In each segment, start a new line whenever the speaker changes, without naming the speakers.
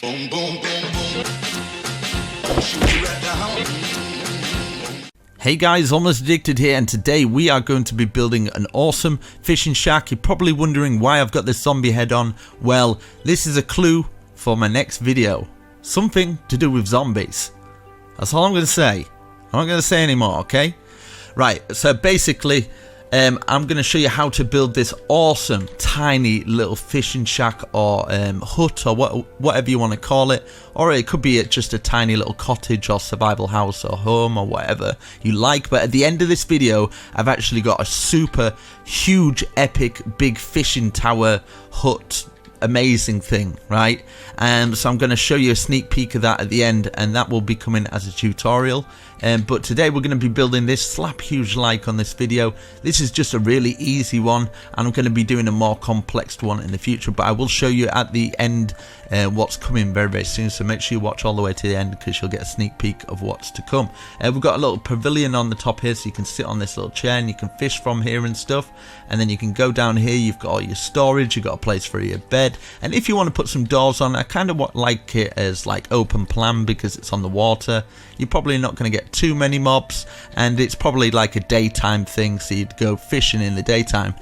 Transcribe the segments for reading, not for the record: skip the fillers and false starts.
Boom, boom, boom, boom. I'll shoot you right down.
Hey guys, Almost Addicted here, and today we are going to be building an awesome fishing shack. You're probably wondering why I've got this zombie head on. Well, this is a clue for my next video. Something to do with zombies. That's all I'm going to say. I'm not going to say any more, okay? Right, so basically, I'm going to show you how to build this awesome, tiny little fishing shack or hut or whatever you want to call it. Or it could be just a tiny little cottage or survival house or home or whatever you like. But at the end of this video, I've actually got a super huge, epic, big fishing tower hut. Amazing thing, right? So I'm going to show you a sneak peek of that at the end, and that will be coming as a tutorial. But today we're going to be building this. Slap huge like on this video. This is just a really easy one, and I'm going to be doing a more complex one in the future, but I will show you at the end what's coming very, very soon. So make sure you watch all the way to the end, because you'll get a sneak peek of what's to come. We've got a little pavilion on the top here, so you can sit on this little chair and you can fish from here and stuff. And then you can go down here, you've got all your storage, you've got a place for your bed. And if you want to put some doors on, I kind of like it as like open plan because it's on the water. You're probably not going to get too many mobs, and it's probably like a daytime thing, so you'd go fishing in the daytime.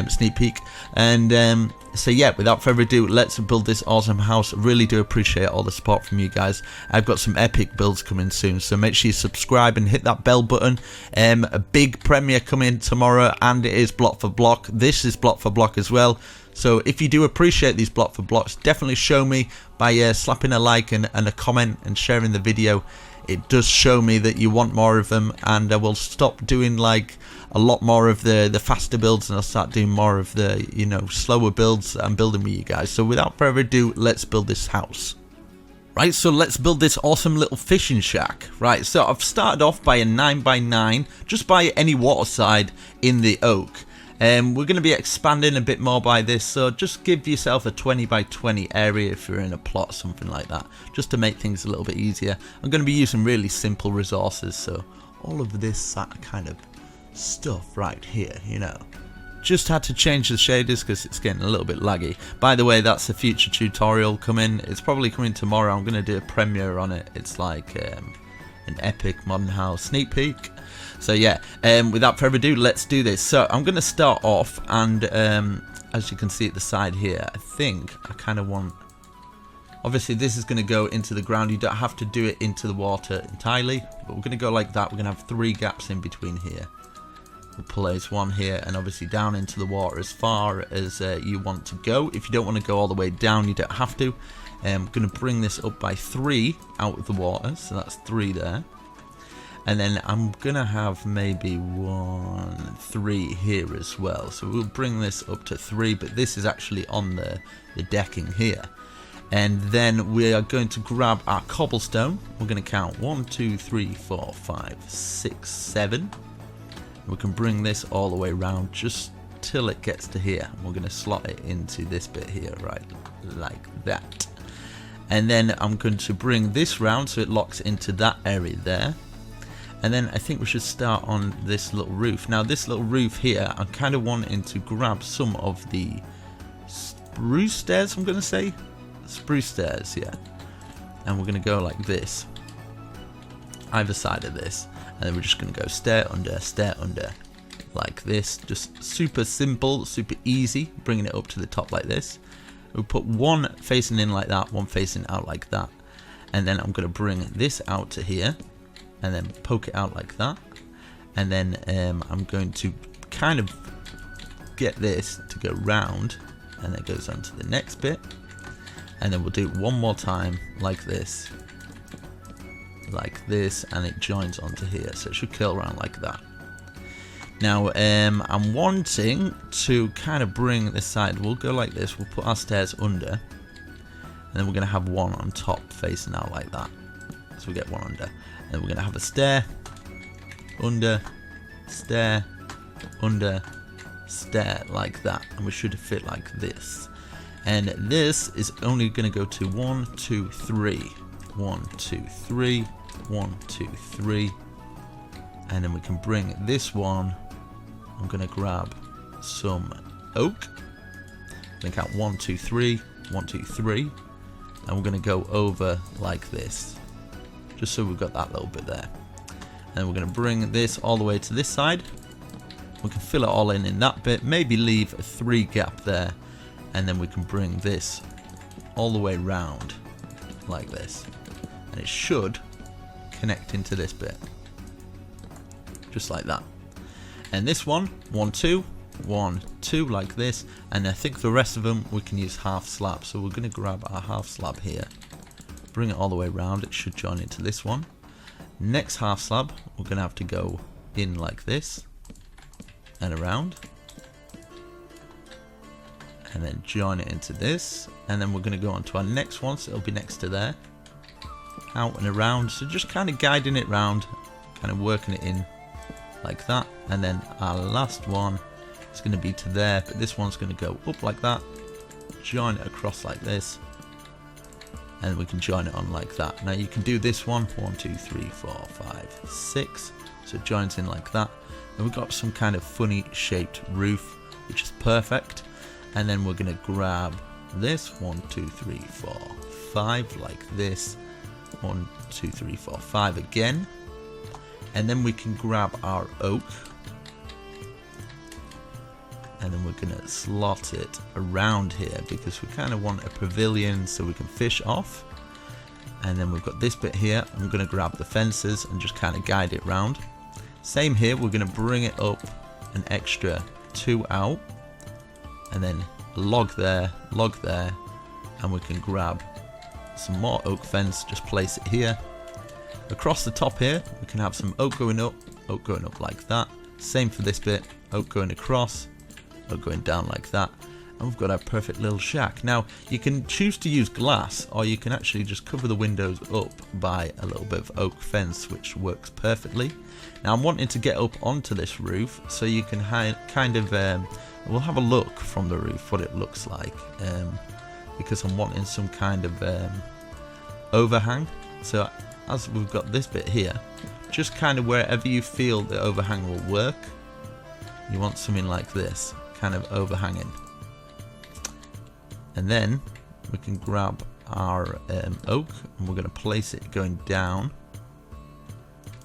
Sneak peek. And so yeah, without further ado, let's build this awesome house. Really do appreciate all the support from you guys. I've got some epic builds coming soon, so make sure you subscribe and hit that bell button. A big premiere coming tomorrow, and it is block for block. This is block for block as well. So if you do appreciate these block for blocks, definitely show me by slapping a like and a comment and sharing the video. It does show me that you want more of them, and I will stop doing like a lot more of the faster builds, and I'll start doing more of the, you know, slower builds that I'm building with you guys. So without further ado, let's build this house. Right, so let's build this awesome little fishing shack. Right, so I've started off by a 9x9, just by any water side in the oak. We're going to be expanding a bit more by this, so just give yourself a 20x20 area if you're in a plot, something like that, just to make things a little bit easier. I'm going to be using really simple resources, so all of this kind of stuff right here, you know. Just had to change the shaders because it's getting a little bit laggy. By the way, that's a future tutorial coming. It's probably coming tomorrow. I'm going to do a premiere on it. It's like an epic modern house sneak peek. So yeah, without further ado, let's do this. So I'm going to start off, and as you can see at the side here, I think I kind of want, obviously this is going to go into the ground. You don't have to do it into the water entirely, but we're going to go like that. We're going to have 3 gaps in between here. We'll place one here, and obviously down into the water as far as you want to go. If you don't want to go all the way down, you don't have to. I'm going to bring this up by 3 out of the water, so that's 3 there. And then I'm gonna have maybe 1, 3 here as well. So we'll bring this up to 3, but this is actually on the decking here. And then we are going to grab our cobblestone. We're gonna count 1, 2, 3, 4, 5, 6, 7. We can bring this all the way around just till it gets to here. And we're gonna slot it into this bit here, right, like that. And then I'm going to bring this round so it locks into that area there. And then I think we should start on this little roof. Now this little roof here, I'm kind of wanting to grab some of the spruce stairs, I'm going to say. Spruce stairs, yeah. And we're going to go like this. Either side of this. And then we're just going to go stair under, like this. Just super simple, super easy. Bringing it up to the top like this. We'll put one facing in like that, one facing out like that. And then I'm going to bring this out to here. And then poke it out like that, and then I'm going to kind of get this to go round, and then it goes on to the next bit, and then we'll do it one more time like this, and it joins onto here, so it should curl around like that. Now I'm wanting to kind of bring this side, we'll go like this, we'll put our stairs under, and then we're going to have one on top facing out like that, so we get one under. Then we're going to have a stair, under, stair, under, stair, like that. And we should fit like this. And this is only going to go to 1, 2, 3. 1, 2, 3. 1, 2, 3. And then we can bring this one. I'm going to grab some oak. I'm going to count 1, 2, 3. 1, 2, 3. and we're going to go over like this, just so we've got that little bit there. And we're going to bring this all the way to this side. We can fill it all in that bit, maybe leave a 3 gap there, and then we can bring this all the way round like this, and it should connect into this bit just like that. And this one, 1 2 1 2 like this, and I think the rest of them we can use half slab. So we're going to grab our half slab here, bring it all the way around. It should join into this one. Next half slab we're going to have to go in like this and around, and then join it into this, and then we're going to go on to our next one, so it'll be next to there, out and around. So just kind of guiding it round, kind of working it in like that. And then our last one is going to be to there, but this one's going to go up like that, join it across like this, and we can join it on like that. Now you can do this one, 1 2 3 4 5 6, so it joins in like that, and we've got some kind of funny shaped roof, which is perfect. And then we're going to grab this, 1 2 3 4 5 like this, 1 2 3 4 5 again, and then we can grab our oak, and then we're going to slot it around here because we kind of want a pavilion so we can fish off. And then we've got this bit here. I'm going to grab the fences and just kind of guide it round. Same here, we're going to bring it up an extra 2 out, and then log there, and we can grab some more oak fence, just place it here. Across the top here we can have some oak going up like that. Same for this bit, oak going across, oak going down like that, and we've got our perfect little shack. Now you can choose to use glass, or you can actually just cover the windows up by a little bit of oak fence, which works perfectly. Now I'm wanting to get up onto this roof, so you can kind of we'll have a look from the roof what it looks like, because I'm wanting some kind of overhang. So as we've got this bit here, just kind of wherever you feel the overhang will work, you want something like this, kind of overhanging. And then we can grab our oak, and we're going to place it going down,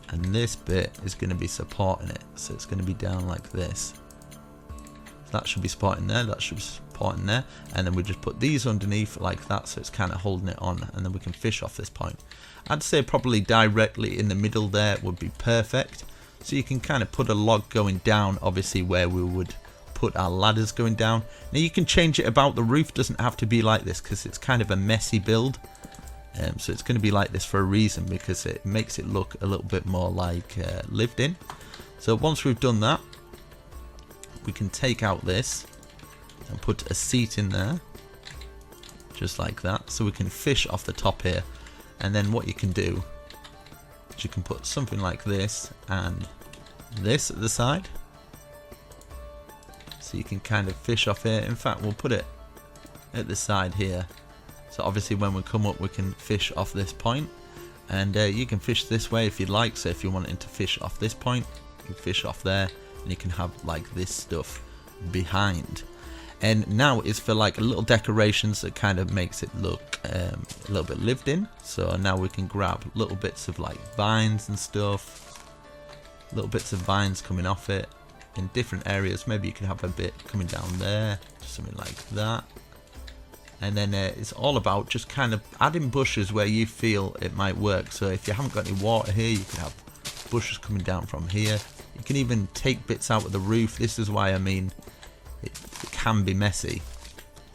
and this bit is going to be supporting it, so it's going to be down like this. So that should be supporting there, that should be supporting there, and then we just put these underneath like that, so it's kind of holding it on, and then we can fish off this point. I'd say probably directly in the middle there would be perfect, so you can kind of put a log going down, obviously where we would put our ladders going down. Now you can change it about, the roof doesn't have to be like this because it's kind of a messy build, so it's going to be like this for a reason, because it makes it look a little bit more like lived in. So once we've done that, we can take out this and put a seat in there just like that, so we can fish off the top here. And then what you can do is you can put something like this and this at the side, so you can kind of fish off here. In fact, we'll put it at the side here, so obviously when we come up we can fish off this point, and you can fish this way if you'd like. So if you're wanting to fish off this point, you can fish off there, and you can have like this stuff behind. And now it's for like little decorations that kind of makes it look a little bit lived in. So now we can grab little bits of like vines and stuff, little bits of vines coming off it in different areas. Maybe you can have a bit coming down there, something like that. And then it's all about just kind of adding bushes where you feel it might work. So if you haven't got any water here, you can have bushes coming down from here. You can even take bits out of the roof. This is why I mean it can be messy.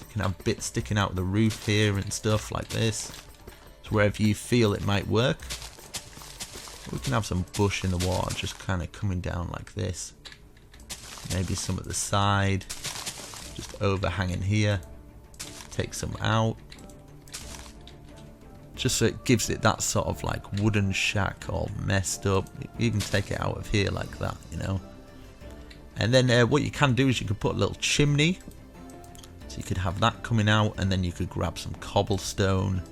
You can have bits sticking out of the roof here and stuff like this. So wherever you feel it might work. We can have some bush in the water just kind of coming down like this. Maybe some at the side, just overhanging here. Take some out, just so it gives it that sort of like wooden shack all messed up. You can take it out of here like that, you know. And then what you can do is you could put a little chimney, so you could have that coming out, and then you could grab some cobblestone.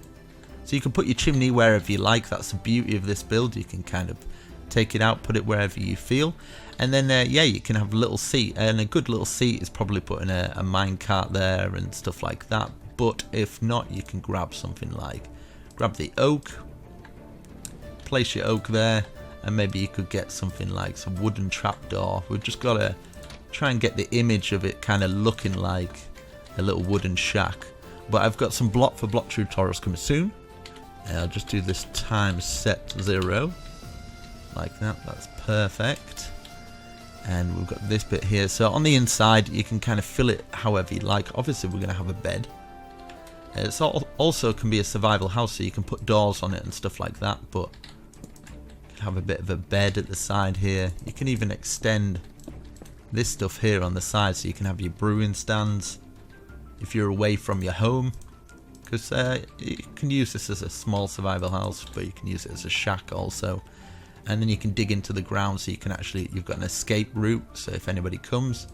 So you can put your chimney wherever you like. That's the beauty of this build. You can kind of take it out, put it wherever you feel. And then yeah, you can have a little seat, and a good little seat is probably putting a mine cart there and stuff like that. but if not, you can grab something like, grab the oak, place your oak there, and maybe you could get something like some wooden trapdoor. We've just got to try and get the image of it kind of looking like a little wooden shack. But I've got some block for block tutorials coming soon. I'll just do this time set 0 like that. That's perfect. And we've got this bit here. So on the inside, you can kind of fill it however you like. Obviously, we're going to have a bed. It's also can be a survival house, so you can put doors on it and stuff like that. But you can have a bit of a bed at the side here. You can even extend this stuff here on the side, so you can have your brewing stands if you're away from your home. Because you can use this as a small survival house, but you can use it as a shack also. And then you can dig into the ground, so you can actually, you've got an escape route, so if anybody comes,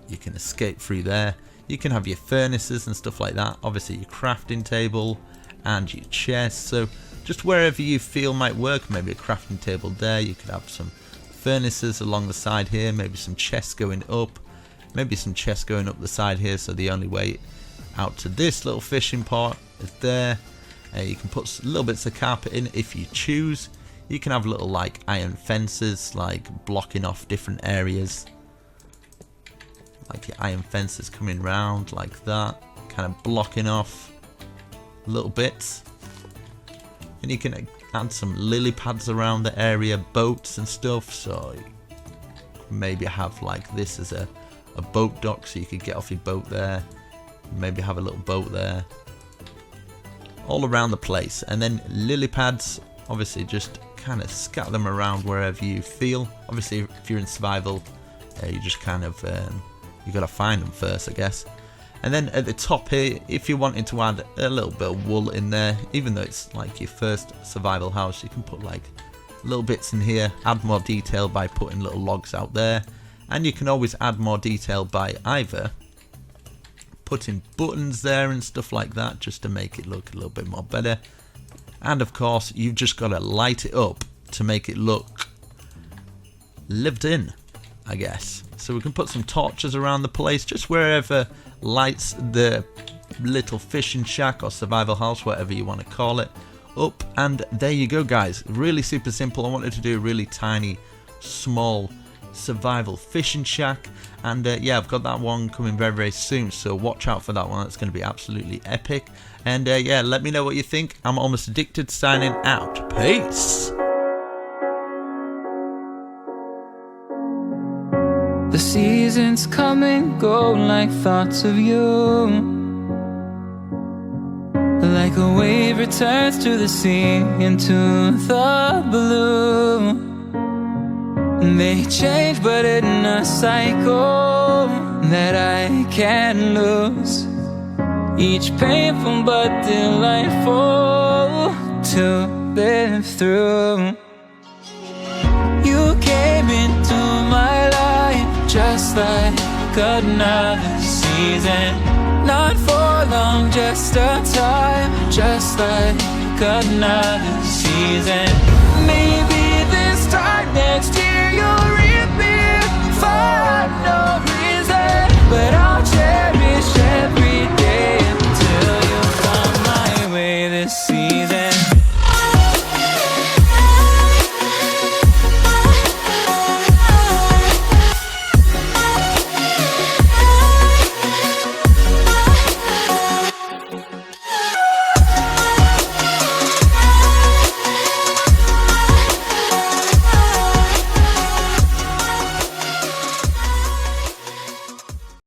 you can escape through there. You can have your furnaces and stuff like that, obviously your crafting table and your chest, so just wherever you feel might work. Maybe a crafting table there, you could have some furnaces along the side here, maybe some chests going up, maybe some chests going up the side here, so the only way out to this little fishing part is there. You can put little bits of carpet in if you choose. You can have little like iron fences, like blocking off different areas, like your iron fences coming round like that, kind of blocking off little bits. And you can add some lily pads around the area, boats and stuff, so maybe have like this as a boat dock, so you could get off your boat there, maybe have a little boat there, all around the place. And then lily pads, obviously just kind of scatter them around wherever you feel. Obviously if you're in survival, you just kind of you got to find them first, I guess. And then at the top here, if you're wanting to add a little bit of wool in there, even though it's like your first survival house, you can put like little bits in here, add more detail by putting little logs out there. And you can always add more detail by either putting buttons there and stuff like that, just to make it look a little bit more better. And of course, you've just got to light it up to make it look lived in, I guess. So we can put some torches around the place, just wherever lights the little fishing shack or survival house, whatever you want to call it, up. And there you go, guys. Really super simple. I wanted to do a really tiny, small survival fishing shack. And yeah, I've got that one coming very, very soon, so watch out for that one. It's going to be absolutely epic. And yeah, let me know what you think. I'm Almost Addicted, signing out. Peace.
The seasons come and go like thoughts of you, like a wave returns to the sea into the blue. They change but in a cycle that I can't lose, each painful but delightful to live through. You came into my life just like another season, not for long, just a time, just like another season. Maybe this time next year you'll reap me for no reason, but I'll